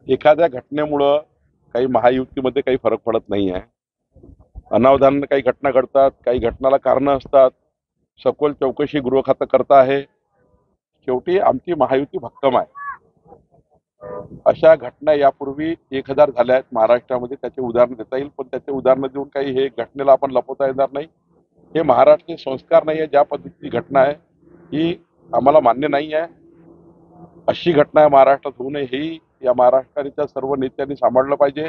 एखाद्या घटनेमुळं काही महायुतीमध्ये काही फरक पडत नाही आहे. अनावधानाने काही घटना घडतात, काही घटनाला कारणं असतात. सखोल चौकशी गृह खातं करत आहे. शेवटी आमची महायुती भक्कम आहे. अशा घटना यापूर्वी 1000 झाल्या आहेत महाराष्ट्रामध्ये. त्याचे उदाहरण देता येईल, पण त्याचे उदाहरण देऊन काही हे घटनेला आपण लपवता येणार नाही. हे महाराष्ट्राचे संस्कार नाही आहे. ज्या पद्धतीची घटना आहे ही आम्हाला मान्य नाही आहे. अशी घटना महाराष्ट्रात होऊ नये ही या महाराष्ट्राच्या सर्व नेत्यांनी सांभाळलं पाहिजे.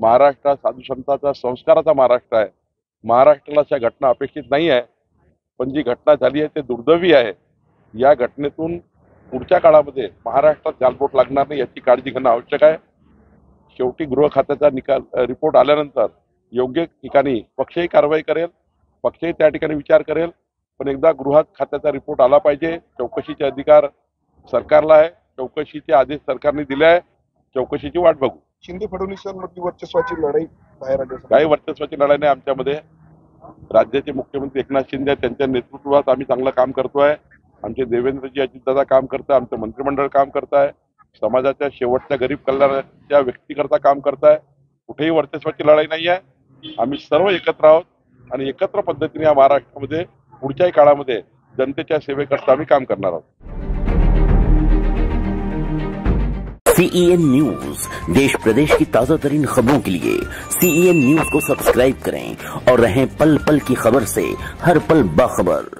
महाराष्ट्र साधू संतांचा संस्काराचा महाराष्ट्र आहे. महाराष्ट्राला अशा घटना अपेक्षित नाही आहे, पण जी घटना झाली आहे ते दुर्दैवी आहे. या घटनेतून पुढच्या काळामध्ये महाराष्ट्रात गालबोट लागणार नाही याची काळजी घेणं आवश्यक आहे. शेवटी गृह खात्याचा रिपोर्ट आल्यानंतर योग्य ठिकाणी पक्षही कारवाई करेल, पक्षही त्या ठिकाणी विचार करेल. पण एकदा गृह खात्याचा रिपोर्ट आला पाहिजे. चौकशीचे अधिकार सरकारला आहे, चौकशीचे आदेश सरकारने दिले आहे. चौकशीची वाट बघू. शिंदे फडणवीसांमधली वर्चस्वाची लढाई बाहेर आली. काही वर्चस्वाची लढाई नाही आमच्यामध्ये. राज्याचे मुख्यमंत्री एकनाथ शिंदे त्यांच्या नेतृत्वात आम्ही चांगलं काम करतोय. आमचे देवेंद्रजी अजितदादा काम करताय, आमचं मंत्रिमंडळ काम करताय, समाजाच्या शेवटच्या गरीब कल्याणाच्या व्यक्तीकरता काम करताय. कुठेही वर्चस्वाची लढाई नाही आहे. आम्ही सर्व एकत्र आहोत आणि एकत्र पद्धतीने या महाराष्ट्रामध्ये पुढच्याही काळामध्ये जनतेच्या सेवेकरता आम्ही काम करणार आहोत. CEN न्यूज, देश प्रदेश की ताजा तरीन खबरों के लिए CEN न्यूज को सब्सक्राइब करें और रहें पल पल की खबर से हर पल बाखबर।